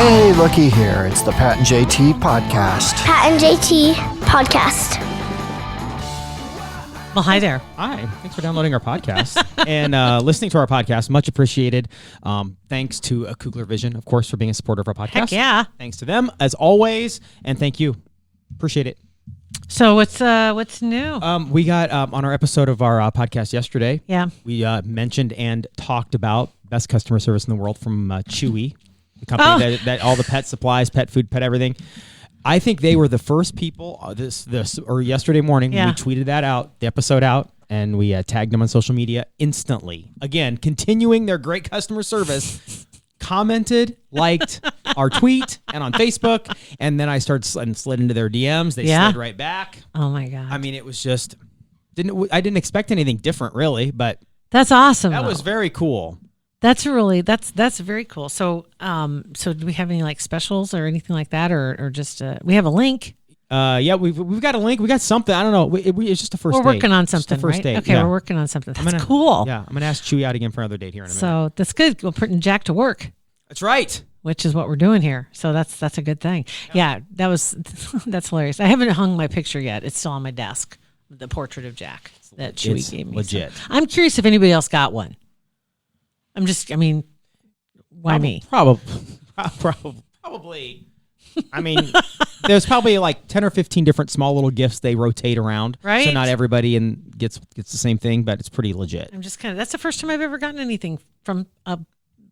Hey, looky here. It's the Pat and JT podcast. Pat and JT podcast. Well, hi there. Hi. Thanks for downloading our podcast and listening to our podcast. Much appreciated. Thanks to Kugler Vision, of course, for being a supporter of our podcast. Heck yeah. Thanks to them, as always. And thank you. Appreciate it. So what's new? We got on our episode of our podcast yesterday. Yeah. We mentioned and talked about best customer service in the world from Chewy, the company that all the pet supplies, pet food, pet everything. I think they were the first people yesterday morning. Yeah. We tweeted that out, the episode out, and we tagged them on social media instantly. Again, continuing their great customer service. Commented, liked our tweet, and on Facebook, and then I slid into their DMs. They slid right back. Oh my God! I mean, it was just I didn't expect anything different, really, but that's awesome. That was very cool. That's very cool. So so do we have any like specials or anything like that, or just we have a link? Yeah, we've got a link. We got something. I don't know. It's just a first date. We're working on something, first right? date. Okay, yeah. We're working on something. That's cool. Yeah, I'm gonna ask Chewy out again for another date here in a minute. So that's good. We're putting Jack to work. That's right. Which is what we're doing here. So that's a good thing. Yeah, that's hilarious. I haven't hung my picture yet. It's still on my desk. The portrait of Jack that Chewy gave me. Legit. So I'm curious if anybody else got one. Why me? Probably. I mean, there's probably like 10 or 15 different small little gifts they rotate around. Right. So not everybody gets the same thing, but it's pretty legit. I'm just that's the first time I've ever gotten anything from a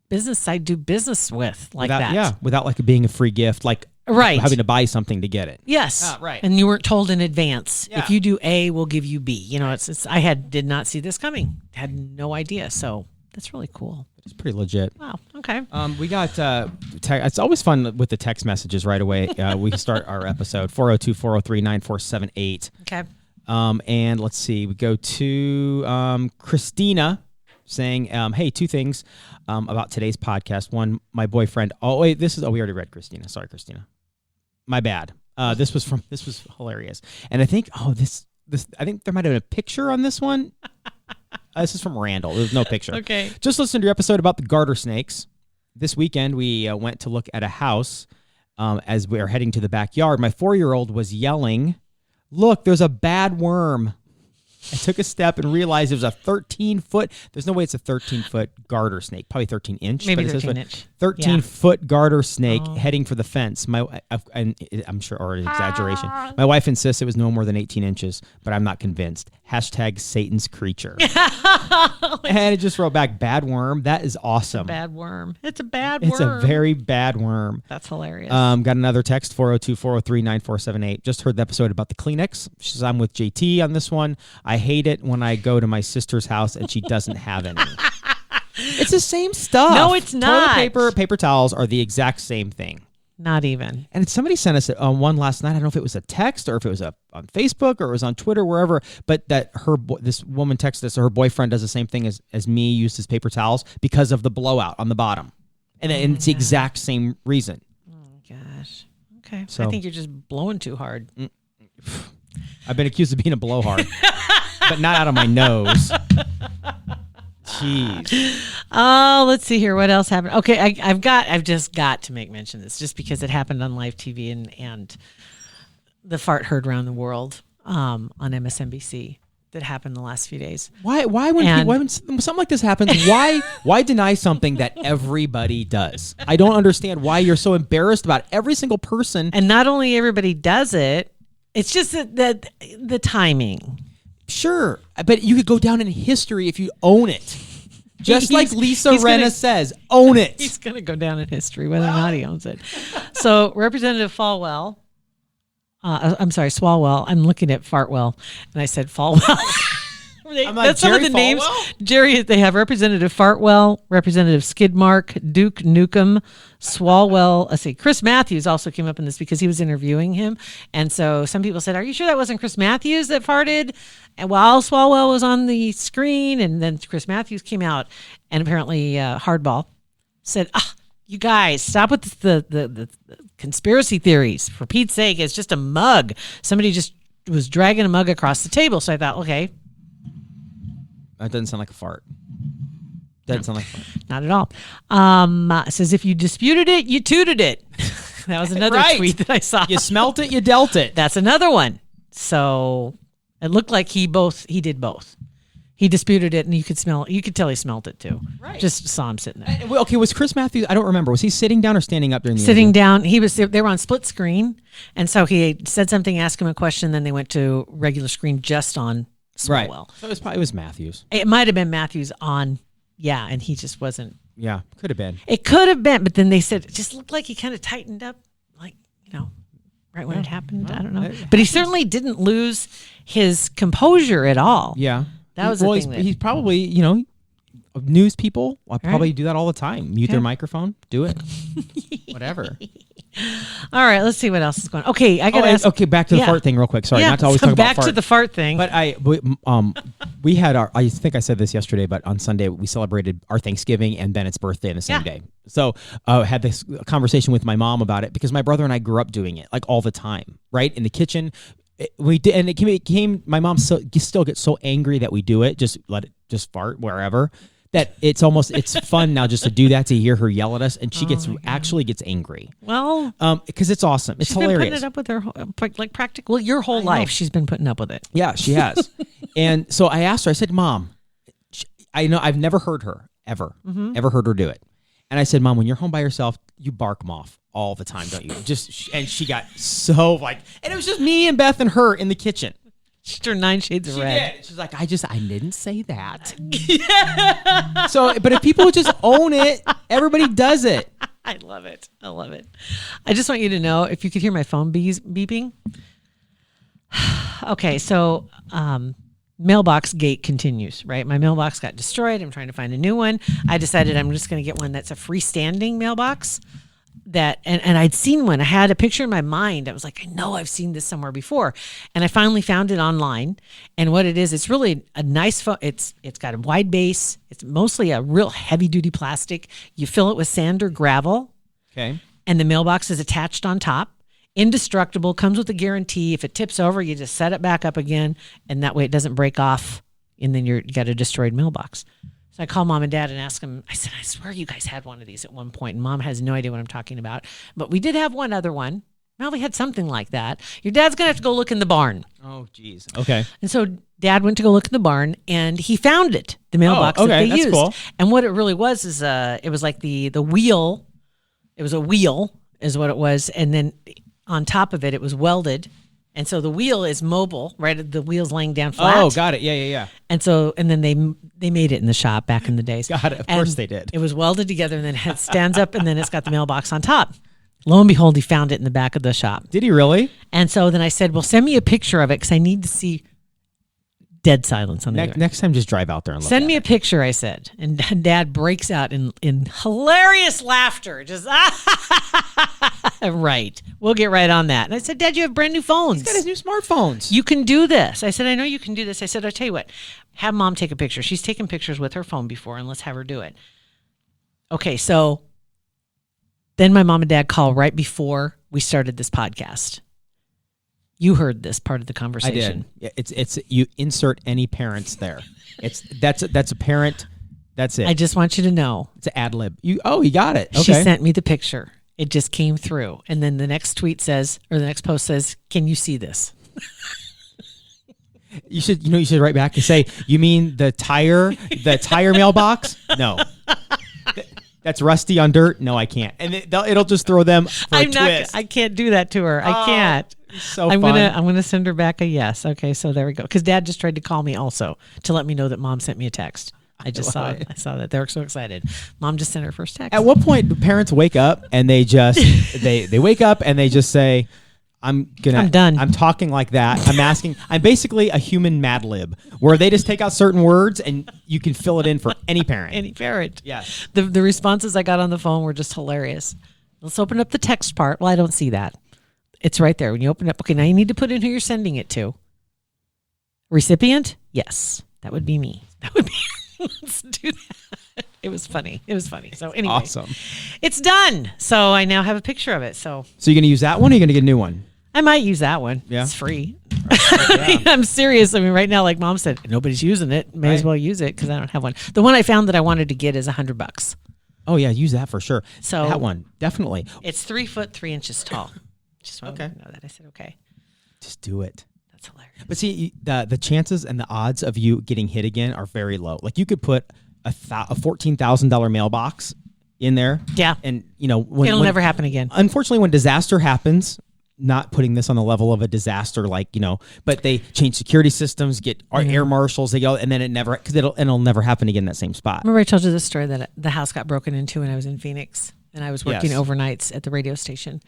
business I do business with that. Yeah, without like it being a free gift, like having to buy something to get it. Yes. Right. And you weren't told in advance. Yeah. If you do A, we'll give you B. You know, I did not see this coming. Had no idea. So that's really cool. It's pretty legit. Wow. Okay. We got it's always fun with the text messages right away. We start our episode 402-403-9478. Okay. And let's see, we go to Christina saying, hey, two things about today's podcast. One, my boyfriend. Oh wait, we already read Christina. Sorry, Christina. My bad. This was hilarious. And I think I think there might have been a picture on this one. This is from Randall. There's no picture. Okay. Just listen to your episode about the garter snakes. This weekend, we went to look at a house as we were heading to the backyard. My 4-year-old was yelling, "Look, there's a bad worm." I took a step and realized it was a 13-foot. There's no way it's a 13-foot garter snake. Probably 13-inch. Maybe 13-inch. 13-foot garter snake heading for the fence. I'm sure, or an exaggeration. My wife insists it was no more than 18 inches, but I'm not convinced. # Satan's creature. And it just wrote back, "Bad worm." That is awesome. Bad worm. It's a bad worm. It's a very bad worm. That's hilarious. Got another text, 402-403-9478. Just heard the episode about the Kleenex. She says, I'm with JT on this one. I hate it when I go to my sister's house and she doesn't have any. It's the same stuff. No, it's not. Toilet paper, paper towels are the exact same thing. Not even. And somebody sent us one last night. I don't know if it was a text or if it was on Facebook or it was on Twitter, wherever. But that this woman texted us. Her boyfriend does the same thing as me. Uses paper towels because of the blowout on the bottom, and it's the exact same reason. Oh gosh. Okay. So, I think you're just blowing too hard. I've been accused of being a blowhard, but not out of my nose. Jeez. Oh, let's see here. What else happened? Okay, I've just got to make mention of this just because it happened on live TV and the fart heard around the world on MSNBC that happened the last few days. Why when something like this happens, why deny something that everybody does? I don't understand why you're so embarrassed about every single person. And not only everybody does it, it's just that the timing. Sure, but you could go down in history if you own it. Just like Lisa Rinna says, own it. He's going to go down in history whether or not he owns it. So Representative Swalwell. I'm looking at Fartwell, and I said Falwell. That's some of the Falwell? names. Jerry, they have Representative Fartwell, Representative Skidmark, Duke Nukem, Swalwell. Let's see, Chris Matthews also came up in this because he was interviewing him. And so some people said, are you sure that wasn't Chris Matthews that farted? And while Swalwell was on the screen, and then Chris Matthews came out, and apparently Hardball said, you guys, stop with the conspiracy theories. For Pete's sake, it's just a mug. Somebody just was dragging a mug across the table. So I thought, okay. That doesn't sound like a fart. Doesn't sound like fun. Not at all. It says, if you disputed it, you tooted it. That was another Right. tweet that I saw. You smelt it, you dealt it. That's another one. So it looked like he did both. He disputed it, and you could tell he smelt it too. Right. Just saw him sitting there. Well, okay, was Chris Matthews, I don't remember, was he sitting down or standing up during the Sitting interview? down. They were on split screen, and so he said something, asked him a question, then they went to regular screen just on Right. Swalwell. So it was Matthews. It might have been Matthews on, and he just wasn't. Yeah, could have been. It could have been, but then they said it just looked like he kind of tightened up, like, right when it happened. I don't know. But he certainly didn't lose his composure at all. Yeah. That was the thing. He's probably, news people probably do that all the time. Mute their microphone, do it. Whatever. All right, let's see what else is going on. Okay, I got to ask. Okay, back to the fart thing real quick. Sorry, not to always talk about back fart. to the fart thing. But we had I think I said this yesterday, but on Sunday we celebrated our Thanksgiving and Bennett's birthday in the same day. So had this conversation with my mom about it because my brother and I grew up doing it like all the time, right? In the kitchen. We did, and it became my mom still gets so angry that we do it. Just let it fart wherever. That it's fun now just to do that, to hear her yell at us, and she actually gets angry. Well, because it's awesome. It's hilarious. She's been putting it up with her practical your whole life. She's been putting up with it. Yeah, she has. And so I asked her. I said, "Mom, I know I've never heard her ever heard her do it." And I said, "Mom, when you're home by yourself, you bark them off all the time, don't you?" And she got so and it was just me and Beth and her in the kitchen. She turned 9 shades of red. Did. She's like, I didn't say that. So, but if people just own it, everybody does it. I love it. I just want you to know, if you could hear my phone beeping. Okay, so mailbox gate continues, right? My mailbox got destroyed. I'm trying to find a new one. I decided I'm just going to get one that's a freestanding mailbox. And I'd seen one. I had a picture in my mind. I was like, I know I've seen this somewhere before. And I finally found it online. And what it is, it's really a nice phone. It's got a wide base. It's mostly a real heavy duty plastic. You fill it with sand or gravel. Okay. And the mailbox is attached on top. Indestructible, comes with a guarantee. If it tips over, you just set it back up again. And that way it doesn't break off. And then you got a destroyed mailbox. So I called Mom and Dad and asked them, I said, I swear you guys had one of these at one point. And Mom has no idea what I'm talking about. But we did have one other one. Well, we had something like that. Your dad's going to have to go look in the barn. Oh, geez. Okay. And so Dad went to go look in the barn, and he found it, the mailbox that they that's used. cool. And what it really was is it was like the wheel. It was a wheel is what it was. And then on top of it, it was welded. And so the wheel is mobile, right? The wheel's laying down flat. Oh, got it. Yeah. And so, and then they made it in the shop back in the days. Got it. Of course they did. It was welded together, and then it stands up, and then it's got the mailbox on top. Lo and behold, he found it in the back of the shop. Did he really? And so then I said, well, send me a picture of it because I need to see. Dead silence on the other. Next time, just drive out there and look Send at me it. a picture, I said. And Dad breaks out in hilarious laughter. Just, right. We'll get right on that. And I said, Dad, you have brand new phones. He's got his new smartphones. You can do this. I said, I know you can do this. I said, I'll tell you what. Have Mom take a picture. She's taken pictures with her phone before, and let's have her do it. Okay, so then my mom and dad call right before we started this podcast. You heard this part of the conversation. I did. It's you insert any parents there. That's a parent. That's it. I just want you to know. It's an ad lib. You got it. Okay. She sent me the picture. It just came through. And then the next tweet says, or the next post says, can you see this? You should write back and say, you mean the tire mailbox? No. That's rusty on dirt? No, I can't. And it'll just throw them for a twist. I can't do that to her. I can't. So I'm fun. gonna send her back a yes. Okay, so there we go. Because Dad just tried to call me also to let me know that Mom sent me a text. I just saw it. I saw that. They were so excited. Mom just sent her first text. At what point do parents wake up and they just they wake up and they just say, I'm done. I'm talking like that. I'm basically a human Mad Lib where they just take out certain words and you can fill it in for any parent. Any parent. Yes. The responses I got on the phone were just hilarious. Let's open up the text part. Well, I don't see that. It's right there. When you open it up, okay, now you need to put in who you're sending it to. Recipient? Yes. That would be me. That would be let's do that. It was funny. So anyway. Awesome. It's done. So I now have a picture of it. So you're going to use that one or are you going to get a new one? I might use that one. Yeah. It's free. I'm serious. I mean, right now, like Mom said, nobody's using it. May as well use it because I don't have one. The one I found that I wanted to get is $100. Oh yeah, use that for sure. So that one definitely. It's 3 foot 3 inches tall. Just wanted to know that. I said okay. Just do it. That's hilarious. But see, the chances and the odds of you getting hit again are very low. Like you could put a $14,000 mailbox in there. Yeah. And when it'll never happen again. Unfortunately, when disaster happens, not putting this on the level of a disaster, but they change security systems, get air marshals, they go, and then it'll never happen again in that same spot. Remember I told you the story that the house got broken into when I was in Phoenix and I was working overnights at the radio station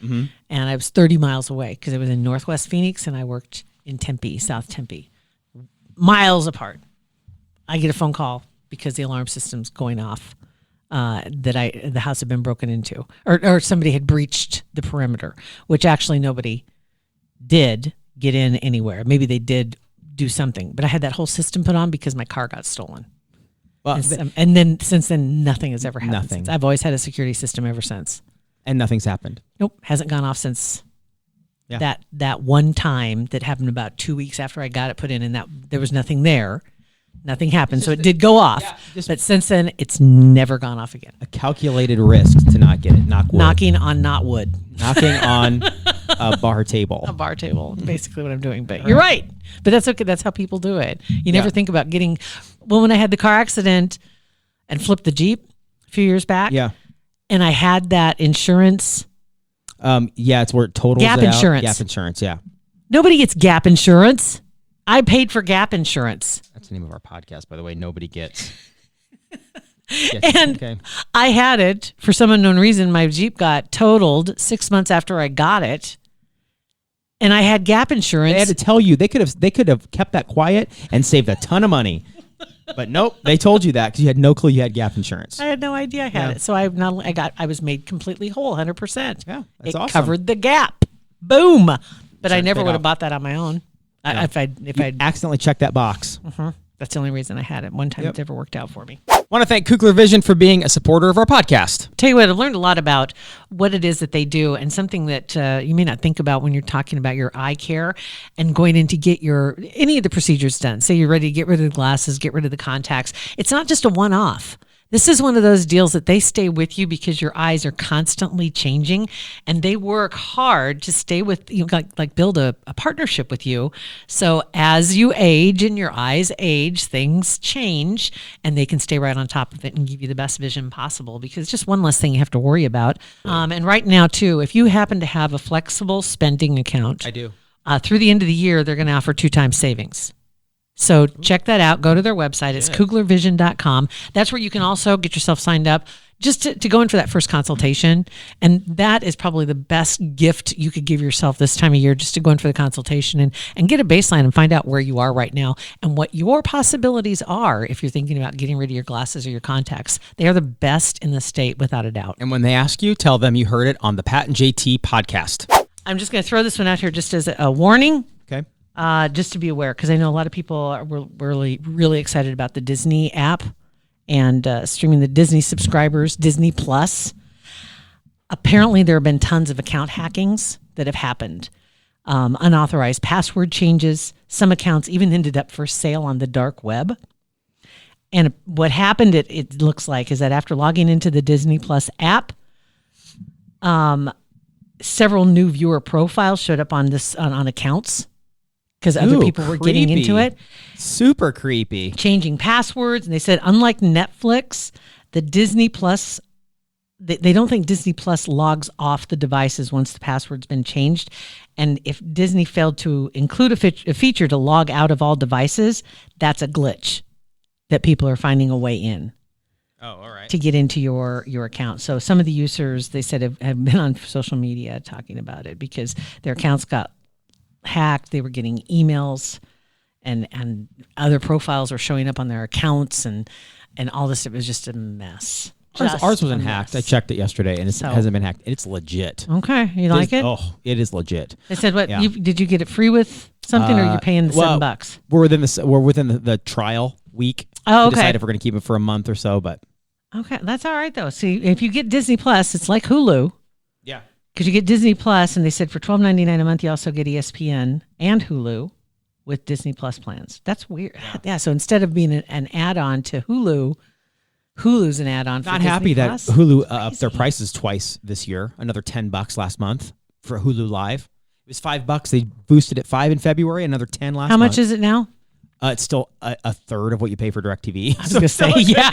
and I was 30 miles away because it was in Northwest Phoenix and I worked in Tempe, South Tempe, miles apart. I get a phone call because the alarm system's going off. That the house had been broken into, or somebody had breached the perimeter, which actually nobody did get in anywhere. Maybe they did do something, but I had that whole system put on because my car got stolen. Well, and then since then, nothing has ever happened. Nothing. Since. I've always had a security system ever since. And nothing's happened. Nope, hasn't gone off since that one time that happened about 2 weeks after I got it put in, and that there was nothing there. Nothing happened, so it did go off. But since then, it's never gone off again. A calculated risk to not get it. Knocking on not wood. Knocking on a bar table. A bar table, basically what I'm doing. But you're right. But that's okay. That's how people do it. You never think about getting... Well, when I had the car accident and flipped the Jeep a few years back, and I had that insurance... it's where it totals Gap it out. insurance. Gap insurance, yeah. Nobody gets gap insurance. I paid for gap insurance. That's the name of our podcast, by the way. Nobody gets. I had it for some unknown reason. My Jeep got totaled 6 months after I got it, and I had gap insurance. They had to tell you. They could have kept that quiet and saved a ton of money. But nope, they told you that because you had no clue you had gap insurance. I had no idea I had it. So I was made completely whole, 100%. Yeah, that's awesome. It covered the gap. Boom. But I never would have bought that on my own. If I'd accidentally checked that box. That's the only reason I had it. One time it never worked out for me. Want to thank Kugler Vision for being a supporter of our podcast. Tell you what, I've learned a lot about what it is that they do, and something that you may not think about when you're talking about your eye care and going in to get any of the procedures done. Say you're ready to get rid of the glasses, get rid of the contacts. It's not just a one-off. This is one of those deals that they stay with you because your eyes are constantly changing, and they work hard to stay with you, like build a partnership with you. So as you age and your eyes age, things change, and they can stay right on top of it and give you the best vision possible because it's just one less thing you have to worry about. And right now, too, if you happen to have a flexible spending account, I do. Through the end of the year, they're going to offer 2 times savings. So check that out. Go to their website. It's kuglervision.com. That's where you can also get yourself signed up just to go in for that first consultation. And that is probably the best gift you could give yourself this time of year, just to go in for the consultation and get a baseline and find out where you are right now and what your possibilities are if you're thinking about getting rid of your glasses or your contacts. They are the best in the state, without a doubt. And when they ask you, tell them you heard it on the Pat and JT podcast. I'm just going to throw this one out here just as a warning. Okay. Just to be aware, because I know a lot of people are really, really excited about the Disney app and streaming the Disney subscribers, Disney Plus. Apparently, there have been tons of account hackings that have happened. Unauthorized password changes. Some accounts even ended up for sale on the dark web. And what happened, it looks like, is that after logging into the Disney Plus app, several new viewer profiles showed up on accounts. Because other people were getting into it. Super creepy. Changing passwords. And they said, unlike Netflix, the Disney Plus, they don't think Disney Plus logs off the devices once the password's been changed. And if Disney failed to include a feature to log out of all devices, that's a glitch that people are finding a way in. Oh, all right. To get into your account. So some of the users, they said, have been on social media talking about it because their accounts got hacked. They were getting emails and other profiles were showing up on their accounts and all this. It was just a mess. Ours wasn't hacked. I checked it yesterday and it hasn't been hacked. It's legit. Okay. You like it? Oh, it is legit. They said, what, did you get it free with something or are you paying the $7? We're within the trial week. Oh, okay. Decide if we're going to keep it for a month or so, but. Okay. That's all right though. See, if you get Disney Plus, it's like Hulu. Yeah. Because you get Disney Plus, and they said for $12.99 a month, you also get ESPN and Hulu. with Disney Plus plans. That's weird. Yeah. So instead of being an add-on to Hulu, Hulu's an add-on for Not Disney happy that Plus. Hulu upped their prices twice this year. Another $10 last month for Hulu Live. It was $5. They boosted it $5 in February. Another $10 last month. How much is it now? It's still a third of what you pay for DirecTV. I was going to say, yeah.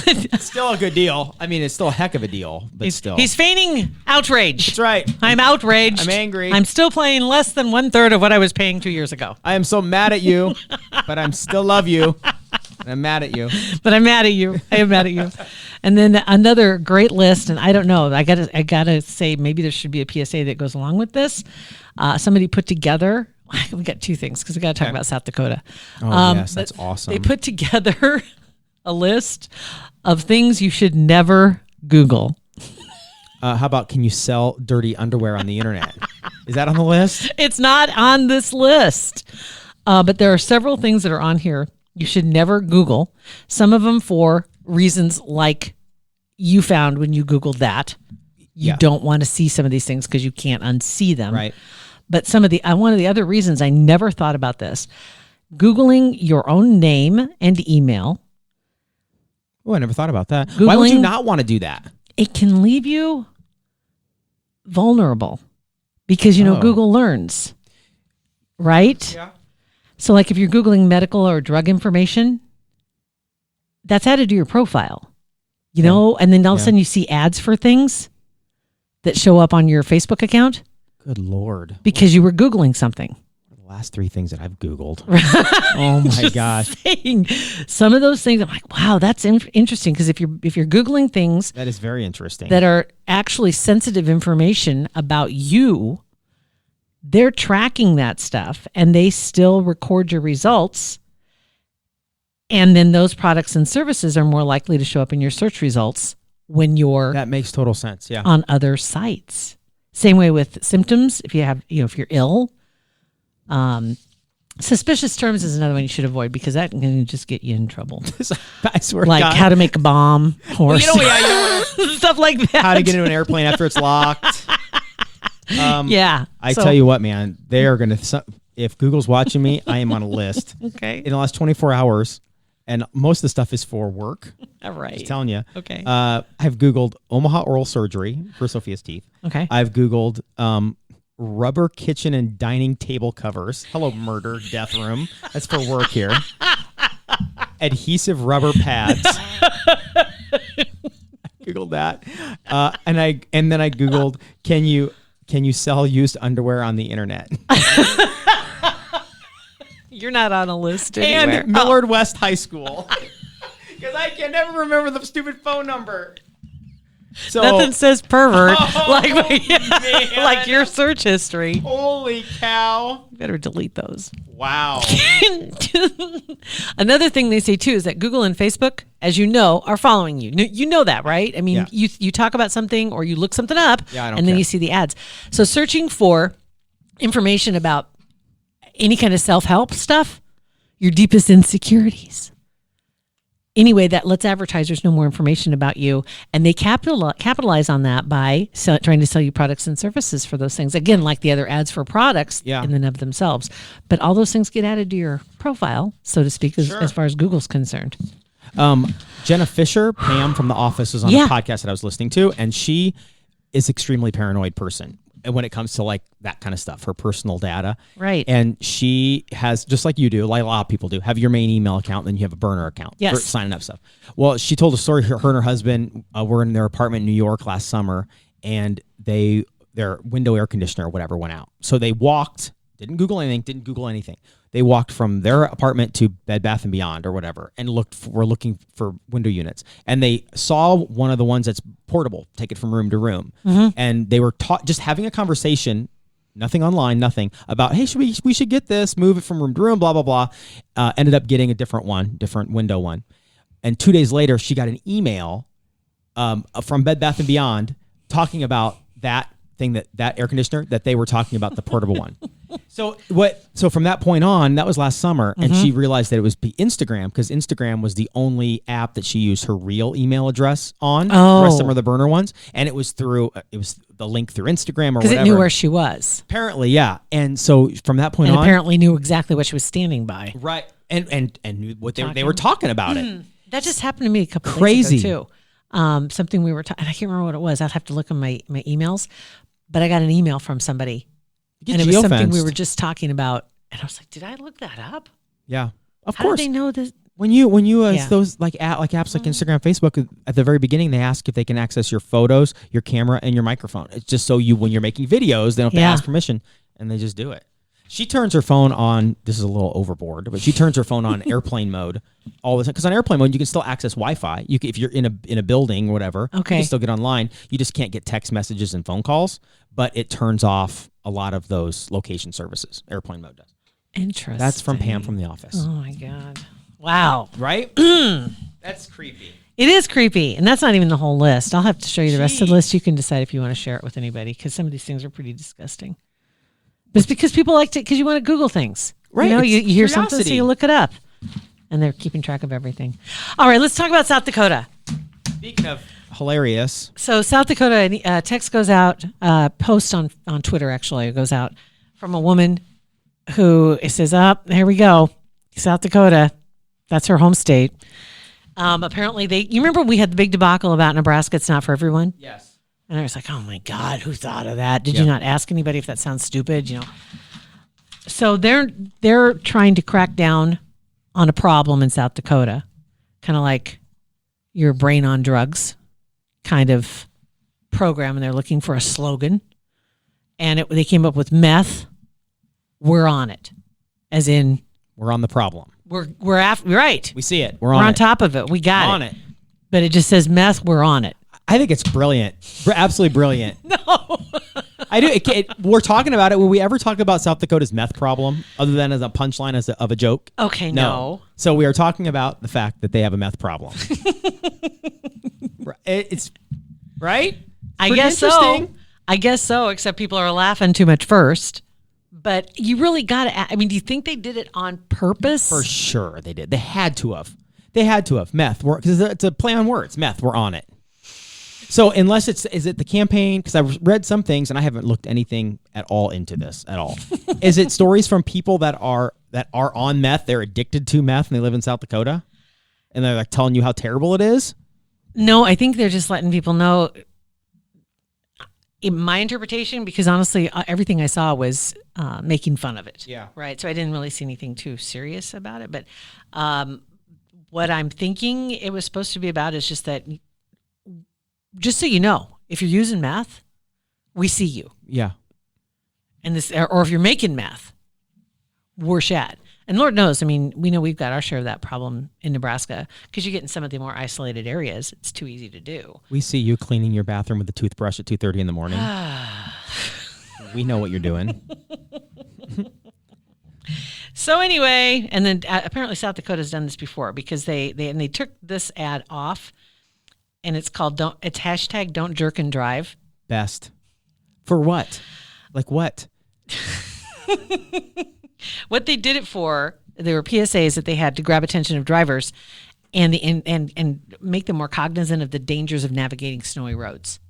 It's still a good deal. I mean, it's still a heck of a deal, but still. He's feigning outrage. That's right. I'm outraged. I'm angry. I'm still paying less than 1/3 of what I was paying 2 years ago. I am so mad at you, but I'm still love you. And I'm mad at you. But I'm mad at you. I am mad at you. And then another great list, and I don't know. I gotta say, maybe there should be a PSA that goes along with this. Somebody put together. We got two things because we got to talk about South Dakota. Oh, yes, that's awesome. They put together a list of things you should never Google. How about, can you sell dirty underwear on the internet? Is that on the list? It's not on this list, but there are several things that are on here you should never Google. Some of them for reasons like you found when you Googled that. You don't want to see some of these things because you can't unsee them. Right. But one of the other reasons I never thought about this, Googling your own name and email. Oh, I never thought about that. Why would you not want to do that? It can leave you vulnerable because, Google learns, right? Yeah. So like if you're Googling medical or drug information, that's added to your profile, and then all of a sudden you see ads for things that show up on your Facebook account. Good Lord. Because you were Googling something. The last 3 things that I've Googled. Oh my gosh. Saying, some of those things, I'm like, wow, that's interesting. Because if you're Googling things that is very interesting that are actually sensitive information about you, they're tracking that stuff and they still record your results. And then those products and services are more likely to show up in your search results when you're that makes total sense. Yeah. On other sites. Same way with symptoms. If you have, if you're ill, suspicious terms is another one you should avoid because that can just get you in trouble. I swear, like God. how to make a bomb or stuff like that. How to get into an airplane after it's locked. Yeah. I tell you what, man, they are going to. If Google's watching me, I am on a list. Okay. In the last 24 hours. And most of the stuff is for work. All right. Just telling you. Okay. I've Googled Omaha oral surgery for Sophia's teeth. Okay. I've Googled rubber kitchen and dining table covers. Hello, murder, death room. That's for work here. Adhesive rubber pads. I Googled that. And then I Googled, can you sell used underwear on the internet? You're not on a list anywhere. And Millard West High School. Because I can never remember the stupid phone number. So nothing says pervert man. like your search history. Holy cow. You better delete those. Wow. Another thing they say too is that Google and Facebook, as you know, are following you. You know that, right? I mean, you talk about something or you look something up and then you see the ads. So searching for information about any kind of self-help stuff, your deepest insecurities. Anyway, that lets advertisers know more information about you, and they capitalize on that by trying to sell you products and services for those things. Again, like the other ads for products in and of themselves. But all those things get added to your profile, so to speak, as far as Google's concerned. Jenna Fisher, Pam from The Office, was on a podcast that I was listening to, and she is extremely paranoid person when it comes to like that kind of stuff, her personal data. Right. And she has, just like you do, like a lot of people do, have your main email account, then you have a burner account for signing up stuff. Well, she told a story, her and her husband were in their apartment in New York last summer, and their window air conditioner or whatever went out. So they walked, didn't Google anything. They walked from their apartment to Bed Bath & Beyond or whatever and were looking for window units. And they saw one of the ones that's portable, take it from room to room. Mm-hmm. And they were just having a conversation, nothing online, nothing, about, hey, we should get this, move it from room to room, blah, blah, blah. Ended up getting a different window one. And 2 days later, she got an email from Bed Bath & Beyond talking about that thing that air conditioner that they were talking about the portable one. So from that point on, that was last summer, and she realized that it was Instagram, because Instagram was the only app that she used her real email address on. The rest of them are the burner ones, and it was the link through Instagram or whatever. Because it knew where she was. Apparently, yeah. And so from that point on, apparently knew exactly what she was standing by. Right, and knew what they were talking about it. That just happened to me a couple of Crazy. days ago too. Something we were talking, I can't remember what it was. I'd have to look in my emails, but I got an email from somebody. And it was something we were just talking about, and I was like, "Did I look that up?" Yeah, of course. How do they know this? When you those like apps like Instagram, Facebook, at the very beginning, they ask if they can access your photos, your camera, and your microphone. It's just so when you're making videos, they don't have to ask permission, and they just do it. She turns her phone on. This is a little overboard, but she turns her phone on airplane mode all the time. Because on airplane mode, you can still access Wi-Fi. If you're in a building or whatever, you can still get online. You just can't get text messages and phone calls. But it turns off a lot of those location services. Airplane mode does. Interesting. That's from Pam from The Office. Oh my God! Wow. Right? That's creepy. It is creepy, and that's not even the whole list. I'll have to show you the rest of the list. You can decide if you want to share it with anybody, because some of these things are pretty disgusting. But it's because people like to, because you want to Google things. Right. You know, you hear curiosity. something, so you look it up. And they're keeping track of everything. All right, let's talk about South Dakota. Speaking of hilarious. So South Dakota, a text goes out, post on Twitter, actually, it goes out from a woman who it says, here we go, South Dakota. That's her home state. Apparently, you remember we had the big debacle about Nebraska, it's not for everyone? Yes. And I was like, oh my God, who thought of that? Did you not ask anybody if that sounds stupid? You know. So they're trying to crack down on a problem in South Dakota, kind of like your brain on drugs kind of program, and they're looking for a slogan. And they came up with meth. We're on it, as in we're on the problem. We're after right. We see it. We're on top of it. We got on it. But it just says meth. We're on it. I think it's brilliant. Absolutely brilliant. No. I do. We're talking about it. Will we ever talk about South Dakota's meth problem other than as a punchline of a joke? Okay, no. So we are talking about the fact that they have a meth problem. It's right? I guess so. I guess so, except people are laughing too much first. But you really got to, I mean, do you think they did it on purpose? For sure they did. They had to have. Meth. Because it's a play on words. Meth. We're on it. So unless is it the campaign? Because I've read some things and I haven't looked anything at all into this at all. Is it stories from people that are on meth? They're addicted to meth and they live in South Dakota, and they're like telling you how terrible it is. No, I think they're just letting people know. In my interpretation, because honestly, everything I saw was making fun of it. Yeah. Right. So I didn't really see anything too serious about it. But what I'm thinking it was supposed to be about is just that. Just so you know, if you're using meth, we see you. Yeah. And this, or if you're making meth, we're shad. And Lord knows, I mean, we know we've got our share of that problem in Nebraska because you get in some of the more isolated areas. It's too easy to do. We see you cleaning your bathroom with a toothbrush at 2:30 in the morning. We know what you're doing. So anyway, and then apparently South Dakota's done this before because they took this ad off. And it's called it's hashtag don't jerk and drive. Best. For what? Like what? What they did it for, there were PSAs that they had to grab attention of drivers and make them more cognizant of the dangers of navigating snowy roads.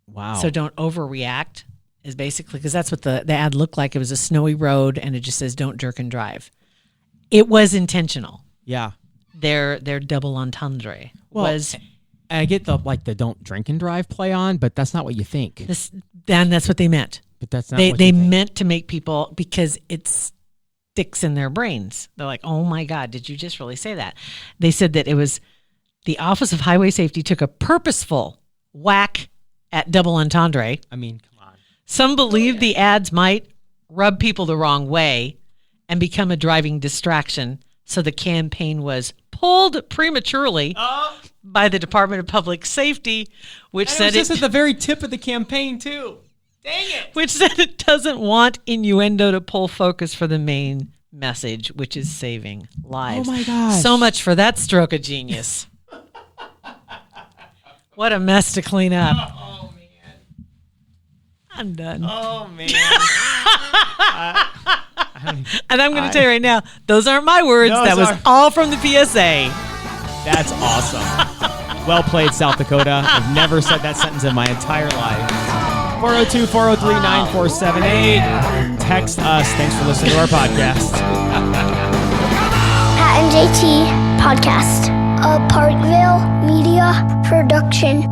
Wow. So don't overreact is basically, because that's what the ad looked like. It was a snowy road and it just says don't jerk and drive. It was intentional. Yeah. Their double entendre was. I get the don't drink and drive play on, but that's not what you think. Then that's what they meant. But that's not. They meant to make people, because it sticks in their brains. They're like, oh my God, did you just really say that? They said that it was the Office of Highway Safety took a purposeful whack at double entendre. I mean, come on. Some believe the ads might rub people the wrong way and become a driving distraction. So the campaign was pulled prematurely by the Department of Public Safety, which said it was just at the very tip of the campaign too. Dang it! Which said it doesn't want innuendo to pull focus for the main message, which is saving lives. Oh my gosh! So much for that stroke of genius. What a mess to clean up. Oh man! I'm done. Oh man. And I'm going to tell you right now, those aren't my words. Those That was are- all from the PSA. That's awesome. Well played, South Dakota. I've never said that sentence in my entire life. 402-403-9478. Text us. Thanks for listening to our podcast. Pat and JT Podcast. A Parkville Media Production.